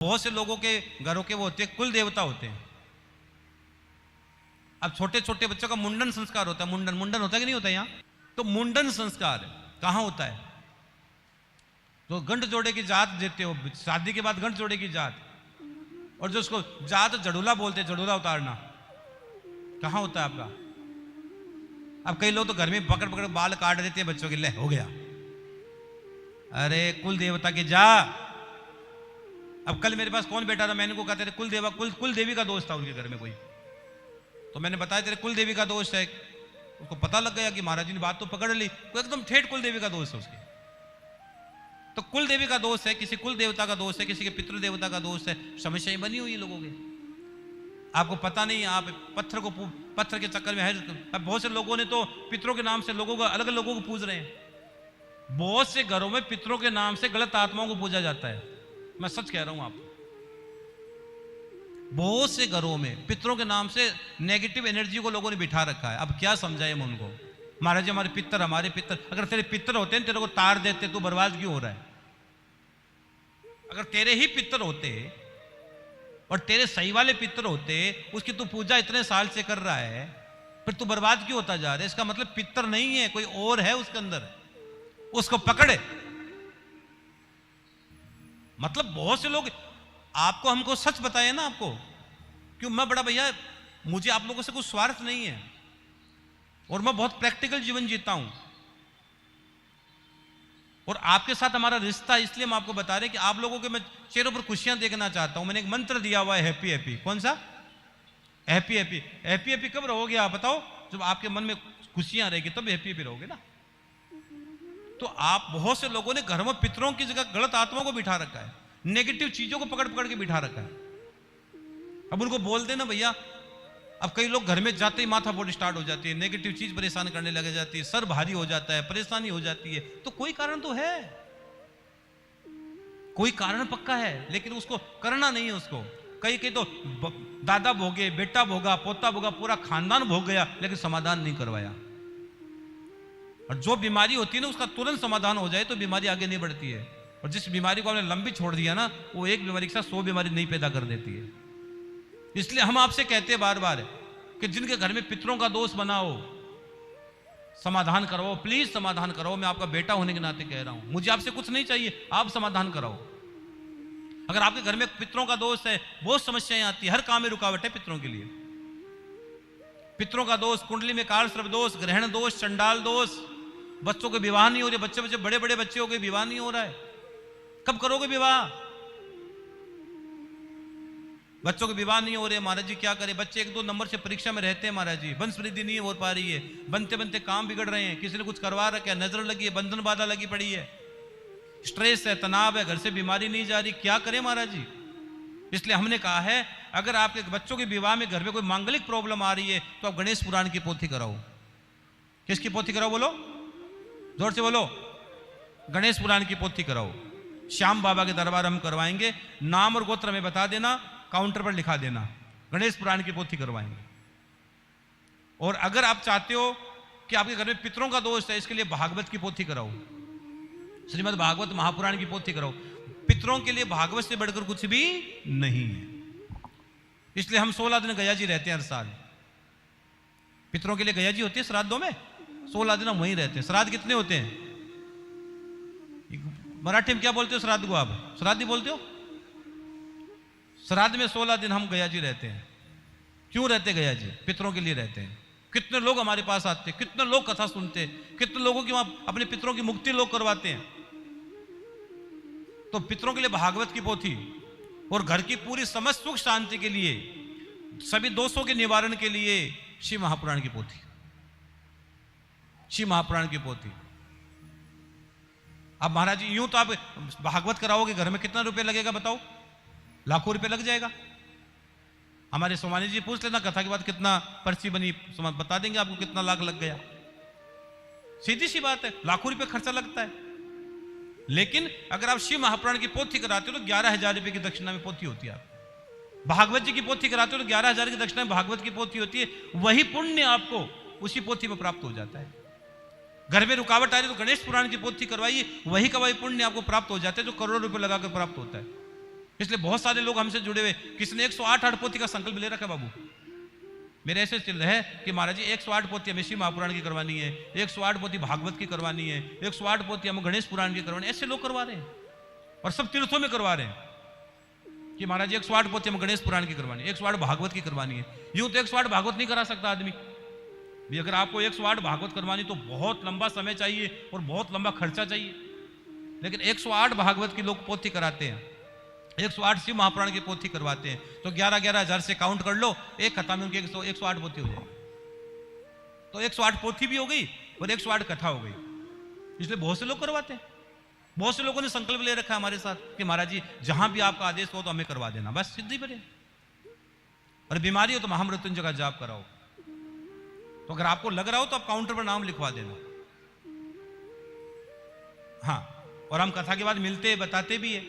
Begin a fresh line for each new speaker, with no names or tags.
बहुत से लोगों के घरों के वो होते हैं, कुल देवता होते हैं। अब छोटे छोटे बच्चों का मुंडन संस्कार होता है। मुंडन मुंडन होता है कि नहीं होता यहाँ? तो मुंडन संस्कार कहाँ होता है? तो गंठ जोड़े की जात देते हो, शादी के बाद गंठ जोड़े की जात, और जो उसको जात जड़ूला बोलते हैं, जड़ूला उतारना कहाँ होता है आपका? अब कई लोग तो घर में पकड़ पकड़ बाल काट देते हैं बच्चों के, ले हो गया। अरे कुल देवता की जा। अब कल मेरे पास कौन बैठा था, मैंने को कहा तेरे कुल देवी का दोस्त था उनके घर में कोई, तो मैंने बताया तेरे कुल देवी का दोस्त है। उसको पता लग गया कि महाराज जी ने बात तो पकड़ ली, वो एकदम ठेठ कुल देवी का दोस्त है उसके। तो कुल देवी का दोस्त है, किसी कुल देवता का दोस्त है, किसी के पितृ देवता का दोस्त है। समस्याएं बनी हुई है लोगों के, आपको पता नहीं। आप पत्थर के चक्कर में है। अब बहुत से लोगों ने तो पितरों के नाम से लोगों को अलग अलग लोगों को पूज रहे हैं। बहुत से घरों में पितरों के नाम से गलत आत्माओं को पूजा जाता है। मैं सच कह रहा हूं आपको, बहुत से घरों में पितरों के नाम से नेगेटिव एनर्जी को लोगों ने बिठा रखा है। अब क्या समझाए हम उनको? महाराज जी हमारे पितर, अगर तेरे पितर होते हैं तेरे को तार देते, तू बर्बाद क्यों हो रहा है? अगर तेरे ही पितर होते और तेरे सही वाले पितर होते, उसकी तू पूजा इतने साल से कर रहा है, फिर तू बर्बाद क्यों होता जा रहा है? इसका मतलब पितर नहीं है, कोई और है उसके अंदर, उसको पकड़े। मतलब बहुत से लोग आपको हमको सच बताए ना, आपको क्यों? मैं बड़ा भैया, मुझे आप लोगों से कुछ स्वार्थ नहीं है और मैं बहुत प्रैक्टिकल जीवन जीता हूं, और आपके साथ हमारा रिश्ता इसलिए हम आपको बता रहे हैं कि आप लोगों के मैं चेहरों पर खुशियां देखना चाहता हूं। मैंने एक मंत्र दिया हुआ है, हैप्पी हैप्पी। कौन सा? Happy happy. हैप्पी हैप्पी कब रहोगे आप बताओ? जब आपके मन में खुशियां रहेगी तब हैप्पी हैप्पी रहोगे ना। तो आप, बहुत से लोगों ने घर में पितरों की जगह गलत आत्माओं को बिठा रखा है, नेगेटिव चीजों को पकड़ पकड़ के बिठा रखा है। अब उनको बोल देना भैया, अब कई लोग घर में जाते ही माथा फोड़ स्टार्ट हो जाती है, नेगेटिव चीज परेशान करने लग जाती है, सर भारी हो जाता है, परेशानी हो जाती है। तो कोई कारण तो है, कोई कारण पक्का है, लेकिन उसको करना नहीं है उसको। कई कई तो दादा भोगे, बेटा भोगा, पोता भोगा, पूरा खानदान भोग गया, लेकिन समाधान नहीं करवाया। और जो बीमारी होती है ना, उसका तुरंत समाधान हो जाए तो बीमारी आगे नहीं बढ़ती है। और जिस बीमारी को हमने लंबी छोड़ दिया ना, वो एक बीमारी के साथ 100 बीमारी नहीं पैदा कर देती है। इसलिए हम आपसे कहते हैं बार बार कि जिनके घर में पितरों का दोष बना हो, समाधान कराओ, प्लीज समाधान कराओ। मैं आपका बेटा होने के नाते कह रहा हूं, मुझे आपसे कुछ नहीं चाहिए, आप समाधान कराओ। अगर आपके घर में पितरों का दोष है, बहुत समस्याएं आती है, हर काम में रुकावट है पितरों के लिए। पितरों का दोष, कुंडली में काल सर्प दोष, ग्रहण दोष, चंडाल दोष, बच्चों के विवाह नहीं हो रहे, बच्चे बड़े बड़े बच्चे हो गए, विवाह नहीं हो रहा है। कब करोगे विवाह? बच्चों के विवाह नहीं हो रहे, महाराज जी क्या करें? बच्चे 1-2 नंबर से परीक्षा में रहते हैं महाराज जी, वंश वृद्धि नहीं हो पा रही है, बनते बनते काम बिगड़ रहे हैं, किसी ने कुछ करवा रखा है, नजर लगी है, बंधन बाधा लगी पड़ी है, स्ट्रेस है, तनाव है, घर से बीमारी नहीं जा रही, क्या करें महाराज जी? इसलिए हमने कहा है, अगर आपके बच्चों के विवाह में घर में कोई मांगलिक प्रॉब्लम आ रही है तो आप गणेश पुराण की पोथी कराओ। किसकी पोथी कराओ? बोलो, जोर से बोलो। गणेश पुराण की पोथी कराओ। श्याम बाबा के दरबार हम करवाएंगे, नाम और गोत्र में बता देना, काउंटर पर लिखा देना, गणेश पुराण की पोथी करवाएंगे। और अगर आप चाहते हो कि आपके घर में पितरों का दोष है, इसके लिए भागवत की पोथी कराओ, श्रीमद् भागवत महापुराण की पोथी कराओ। पितरों के लिए भागवत से बढ़कर कुछ भी नहीं है। इसलिए हम 16 दिन गया जी रहते हैं हर साल। पितरों के लिए गया जी होती है श्राद्धों में, 16 दिन हम वहीं रहते हैं। श्राद्ध कितने होते हैं? मराठी में क्या बोलते हो श्राद्ध को? आप श्राद्ध ही बोलते हो। श्राद्ध में 16 दिन हम गया जी रहते हैं। क्यों रहते गया जी? पितरों के लिए रहते हैं। कितने लोग हमारे पास आते हैं, कितने लोग कथा सुनते हैं, कितने लोगों की वहां अपने पितरों की मुक्ति लोग करवाते हैं। तो पितरों के लिए भागवत की पोथी, और घर की पूरी समस्त सुख शांति के लिए, सभी दोषों के निवारण के लिए शिव महापुराण की पोथी, शिव महापुराण की पोथी। अब महाराज जी यूं तो आप भागवत कराओगे, घर में कितना रुपए लगेगा बताओ? लाखों रुपए लग जाएगा। हमारे सोमानी जी पूछ लेना कथा के बाद कितना पर्ची बनी, बता देंगे आपको कितना लाख लग गया। सीधी सी बात है, लाखों रुपए खर्चा लगता है। लेकिन अगर आप शिव महापुराण की पोथी कराते हो तो 11,000 रुपए की दक्षिणा में पोथी होती है। आप भागवत जी की पोथी कराते हो तो 11,000 की दक्षिणा में भागवत की पोथी होती है। वही पुण्य आपको उसी पोथी में प्राप्त हो जाता है। घर में रुकावट आ रही तो गणेश पुराण की पोथी करवाइए, वही का वही पुण्य आपको प्राप्त हो जाता है जो करोड़ों रुपए लगाकर प्राप्त होता है। इसलिए बहुत सारे लोग हमसे जुड़े हुए, किसी ने 108 हठपोथी का संकल्प ले रखा बाबू। मेरे ऐसे चल रहे है कि महाराज जी 108 पोथी हमें शिव महापुराण की करवानी है, 108 पोथी भागवत की करवानी है, 108 पोथी हम गणेश पुराण की करवानी है। ऐसे लोग करवा रहे हैं और सब तीर्थों में करवा रहे हैं कि महाराज 108 पोथी हम गणेश पुराण की करवानी है, 108 भागवत की करवानी है। यूं तो 108 भागवत नहीं करा सकता आदमी भी। अगर आपको 108 भागवत करवानी तो बहुत लंबा समय चाहिए और बहुत लंबा खर्चा चाहिए। लेकिन 108 भागवत की लोग पोथी कराते हैं, 108 शिव महापुराण की पोथी करवाते हैं। तो 11-11 हजार से काउंट कर लो, एक कथा में उनकी 108 पोथी हो जाएगी। तो 108 पोथी भी हो गई और 108 कथा हो गई। इसलिए बहुत से लोग करवाते हैं। बहुत से लोगों ने संकल्प ले रखा है हमारे साथ कि महाराज जी जहां भी आपका आदेश हो तो हमें करवा देना, बस सिद्धि बने। और बीमारी हो तो महामृत्युंजय का जाप कराओ। तो अगर आपको लग रहा हो तो आप काउंटर पर नाम लिखवा देना। हाँ, और हम कथा के बाद मिलते बताते भी है